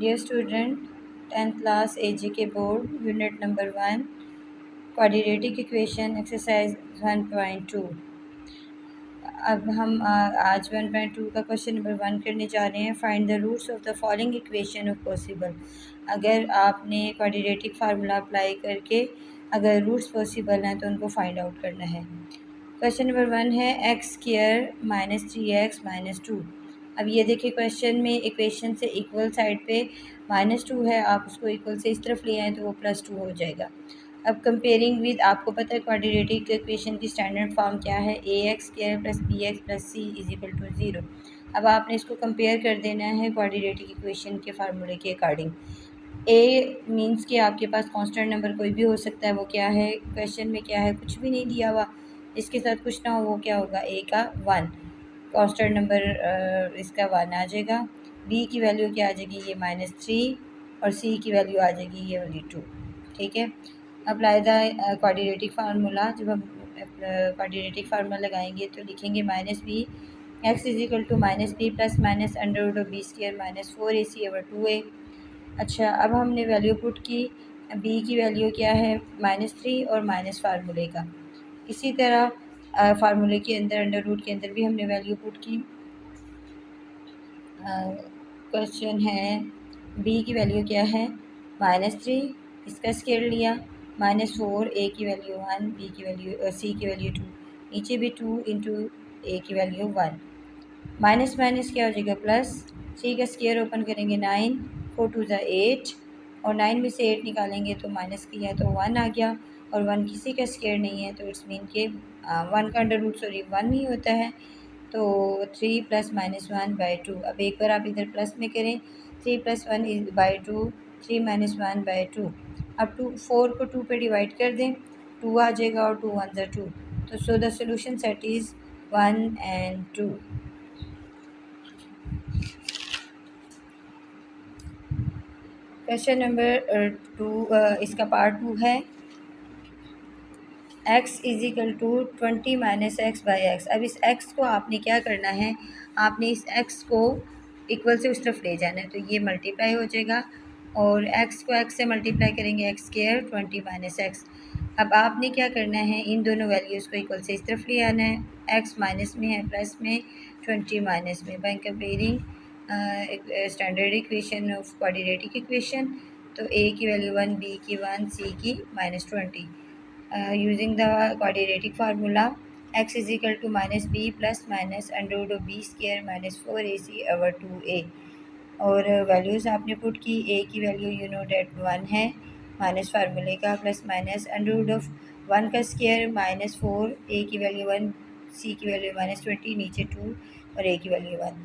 Dear student, 10th class AGK board, unit number 1, quadratic equation exercise 1.2। अब हम आज 1.2 का क्वेश्चन नंबर 1 करने जा रहे हैं। Find the roots of the following equation of possible. अगर आपने क्वाड्रेटिक फार्मूला अप्लाई करके अगर रूट्स पॉसिबल हैं तो उनको फाइंड आउट करना है। क्वेश्चन नंबर 1 है एक्स स्क्वायर माइनस 3x-2। अब ये देखिए क्वेश्चन में इक्वेशन से इक्वल साइड पे -2 है, आप उसको इक्वल से इस तरफ ले आएँ तो वो +2 हो जाएगा। अब कंपेयरिंग विद, आपको पता है क्वाड्रेटिक इक्वेशन की स्टैंडर्ड फॉर्म क्या है, ax² + bx + c = 0। अब आपने इसको कंपेयर कर देना है क्वाड्रेटिक इक्वेशन के फार्मूले के अकॉर्डिंग। ए मीन्स कि आपके पास कांस्टेंट नंबर कोई भी हो सकता है, वो क्या है, क्वेश्चन में क्या है, कुछ भी नहीं दिया हुआ, इसके साथ कुछ ना हो वो क्या होगा, ए का 1 कांस्टेंट नंबर, इसका 1 आ जाएगा। बी की वैल्यू क्या आ जाएगी, ये -3, और सी की वैल्यू आ जाएगी ये वाली 2। ठीक है, अप्लाई द क्वाड्रेटिक फार्मूला। जब हम क्वाड्रेटिक फार्मूला लगाएंगे तो लिखेंगे -b x = -b + -√b² -4ac/2a। अच्छा, अब हमने वैल्यू पुट की, बी की वैल्यू क्या है, -3 और माइनस फार्मूले का। इसी तरह फार्मूले के अंदर अंडर रूट के अंदर भी हमने वैल्यू पुट की। क्वेश्चन है बी की वैल्यू क्या है, -3, इसका स्केयर लिया, -4, ए की वैल्यू 1, बी की वैल्यू सी की वैल्यू 2, नीचे भी 2 इंटू ए की वैल्यू 1, माइनस माइनस क्या हो जाएगा प्लस। 3 का स्केयर ओपन करेंगे 9, 4 2 ज़ा 8, और 9 में से 8 निकालेंगे तो माइनस किया तो 1 आ गया, और 1 किसी का स्केयर नहीं है तो इट्स मीन के 1 का अंडर रूट 1 ही होता है, तो 3 + -1/2। अब एक बार आप इधर प्लस में करें, 3 + 1/2, 3 - 1/2। अब 4 को 2 पे डिवाइड कर दें, 2 आ जाएगा, और 2 1 ज़ा 2, तो so the solution set is 1 and 2। Question number 2, इसका पार्ट 2 है x = 20 - x/x। अब इस x को आपने क्या करना है, आपने इस x को इक्वल से उस तरफ ले जाना है, तो ये मल्टीप्लाई हो जाएगा, और x को x से मल्टीप्लाई करेंगे, x² 20 - x। अब आपने क्या करना है, इन दोनों वैल्यूज़ को इक्वल से इस तरफ ले आना है, x माइनस में है, प्लस में, 20 माइनस में। By comparing standard equation of quadratic equation, तो a की वैल्यू 1, b की 1, c की -20। Using the quadratic formula, x = -b + -√b² -4ac/2a। और वैल्यूज़ आपने पुट की, a की वैल्यू यू नो डेट 1 है, माइनस फार्मूले का, प्लस माइनस √1 का स्क्वायर -4, a की वैल्यू 1, c की वैल्यू -20, नीचे 2, और a की value 1,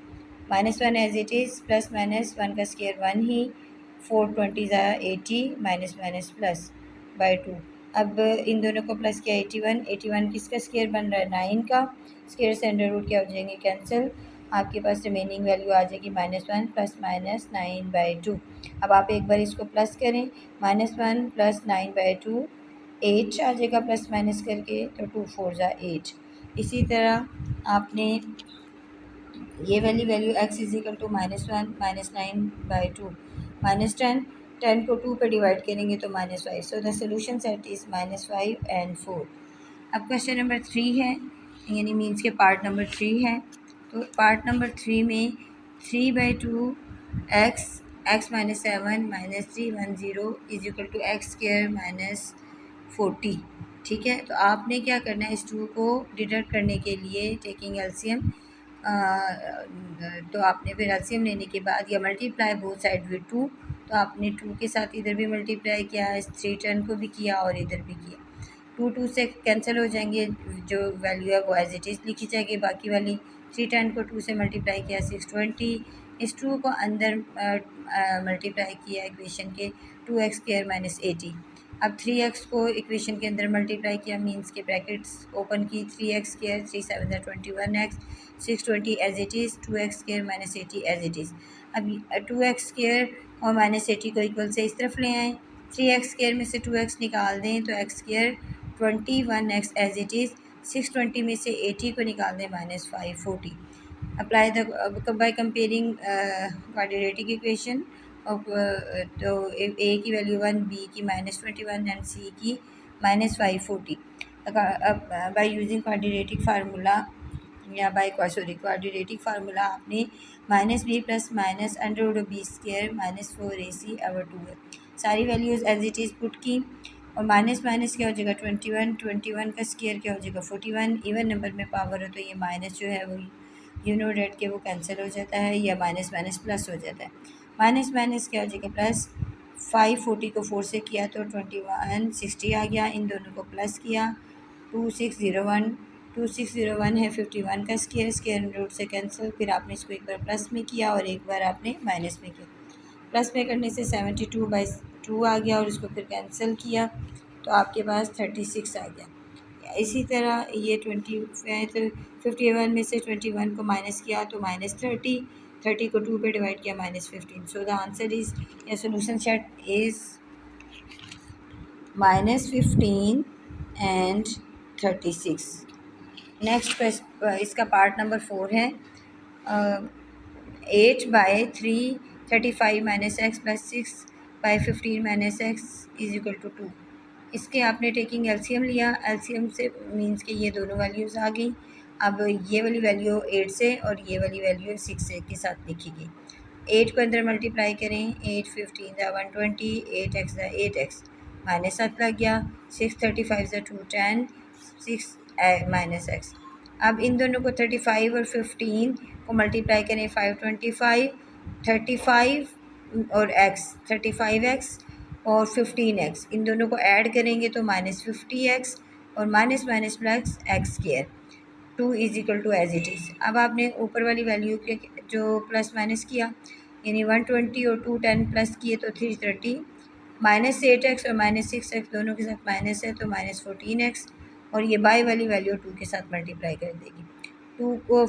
-1 as it is, plus minus 1 का स्क्वायर 1 ही, 4 20 ज़ा 80, माइनस माइनस प्लस बाय 2। अब इन दोनों को प्लस किया, 81, 81 किसका स्क्वायर बन रहा है, 9 का स्क्वायर से अंडर रूट क्या हो जाएंगे, कैंसिल, आपके पास रिमेनिंग वैल्यू आ जाएगी -1 + -9/2। अब आप एक बार इसको प्लस करें, -1 + 9/2, 8 आ जाएगा प्लस माइनस करके, तो 2 4 ज़ा 8। इसी तरह आपने ये वाली वैल्यू x = -1 - 9/2, -10, 10 को 2 पे डिवाइड करेंगे तो -5, so the solution set is -5 and 4। अब क्वेश्चन नंबर 3 है, यानी मीन्स के पार्ट नंबर 3 है, तो पार्ट नंबर 3 में 3/2 x x - 7 - 310 = x² - 40। ठीक है, तो आपने क्या करना है, इस 2 को डिडक्ट करने के लिए टेकिंग एलसीएम, तो आपने फिर एलसीएम लेने के बाद या मल्टीप्लाई बोथ साइड विद 2, तो आपने 2 के साथ इधर भी मल्टीप्लाई किया, इस 3 10 को भी किया और इधर भी किया, 2 2 से कैंसिल हो जाएंगे, जो वैल्यू है वो एज इट इज़ लिखी जाएगी, बाकी वाली 3 10 को 2 से मल्टीप्लाई किया 620, इस 2 को अंदर मल्टीप्लाई किया इक्वेशन के 2x² - 80। अब 3x को इक्वेशन के अंदर मल्टीप्लाई किया, मीन्स के ब्रैकेट्स ओपन की, 3x², 3 7 21x, 620 as it is, 2x² - 80 as it is. अब 2x² और -80 को इक्वल से इस तरफ ले आएँ, 3x² में से 2x निकाल दें तो x² 21x as it is, 620 में से 80 को निकाल दें -540। Apply the by comparing quadratic equation, तो ए की वैल्यू 1, बी की -21 एंड सी की -540। अब बाय यूजिंग क्वाड्रेटिक फार्मूला या बाय क्वाड्रेटिक फार्मूला आपने -b plus minus under root of B square -4ac over 2 है। सारी values as it is put की और माइनस माइनस क्या हो जाएगा 21 का स्क्वायर क्या हो जाएगा 41। इवन नंबर में पावर हो तो ये माइनस जो है वो डेट के वो कैंसिल हो जाता है या माइनस माइनस प्लस हो जाता है। माइनस माइनस क्या हो जाएगा प्लस। 540 को 4 से किया तो 2160 आ गया। इन दोनों को प्लस किया 2601 है 51 का स्क्वायर रूट से कैंसिल। फिर आपने इसको एक बार प्लस में किया और एक बार आपने माइनस में किया। प्लस में करने से 72/2 आ गया और इसको फिर कैंसिल किया तो आपके पास 36 आ गया। इसी तरह ये 51 में से 21 को माइनस किया तो -30, 30 को 2 पे डिवाइड किया -15। सो द आंसर इज़ या solution set is -15 and 36। Next इसका पार्ट नंबर 4 है 8/3 35 minus x plus 6/15 minus x is equal to 2। इसके आपने टेकिंग एलसीएम लिया। एलसीएम से मीन्स कि ये दोनों वैल्यूज़ आ गई। अब ये वाली वैल्यू 8 से और ये वाली वैल्यू 6 से के साथ लिखी 8 को अंदर मल्टीप्लाई करें 8 15 ज़ा 120 8x ज़ा 8x -7 लग गया 6 35 ज़ा 210 6 माइनस एक्स। अब इन दोनों को 35 और 15 को मल्टीप्लाई करें 525 35 और x 35x और 15x इन दोनों को ऐड करेंगे तो -50x और minus minus plus x square 2 is equal to as it is. अब आपने ऊपर वाली वैल्यू के जो प्लस माइनस किया यानी 120 और 210 प्लस किए तो 330 -8x और -6x दोनों के साथ माइनस है तो -14x और ये बाई वाली वैल्यू 2 के साथ मल्टीप्लाई कर देगी। 2 को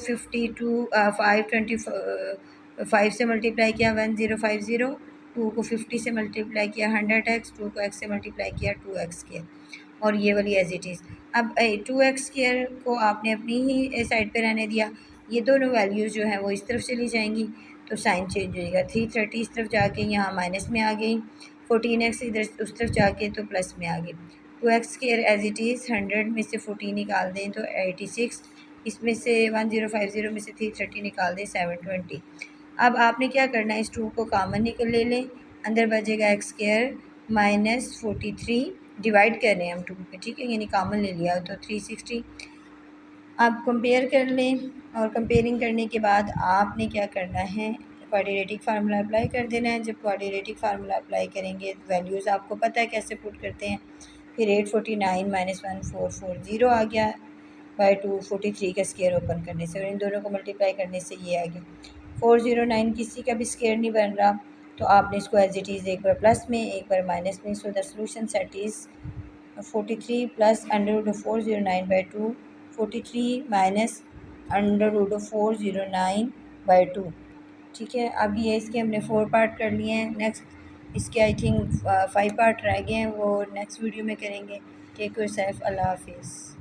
5 से मल्टीप्लाई किया 1050, 2 को 50 से मल्टीप्लाई किया 100x, 2 को x से मल्टीप्लाई किया 2x स्क्वायर और ये वाली एज इट इज़। अब 2x स्क्वायर को आपने अपनी ही साइड पे रहने दिया। ये दोनों वैल्यूज़ जो हैं वो इस तरफ चली जाएंगी तो साइन चेंज हो जाएगा। 330 इस तरफ जाके यहाँ माइनस में आ गई 14x इधर उस तरफ जाके तो प्लस में आ गई। 2x square as it is 100 में से 14 निकाल दें तो 86, इसमें से 1050 में से 330 निकाल दें 720। अब आपने क्या करना है इस 2 को कॉमन निकल ले लें अंदर बचेगा x स्क्वायर -43 डिवाइड कर रहे हैं हम 2 पे ठीक है यानी कॉमन ले लिया तो 360। अब कंपेयर कर लें और कंपेयरिंग करने के बाद आपने क्या करना है क्वाड्रेटिक फार्मूला अप्लाई कर देना है। जब क्वाड्रेटिक फार्मूला अप्लाई करेंगे वैल्यूज़ आपको पता है कैसे पुट करते हैं। फिर 849 -1440 आ गया बाय 243 का स्क्वायर ओपन करने से और इन दोनों को मल्टीप्लाई करने से ये आ गया 409। किसी का भी स्क्वायर नहीं बन रहा तो आपने इसको एज इट इज़ एक बार प्लस में एक बार माइनस में। So the solution set is 43 plus √409/2 43 minus √409/2 ठीक है। अब ये इसके हमने 4 पार्ट कर लिए हैं। नेक्स्ट इसके आई थिंक 5 पार्ट रह गए हैं वो नेक्स्ट वीडियो में करेंगे। टेक योर सेल्फ अल्लाह हाफिज़।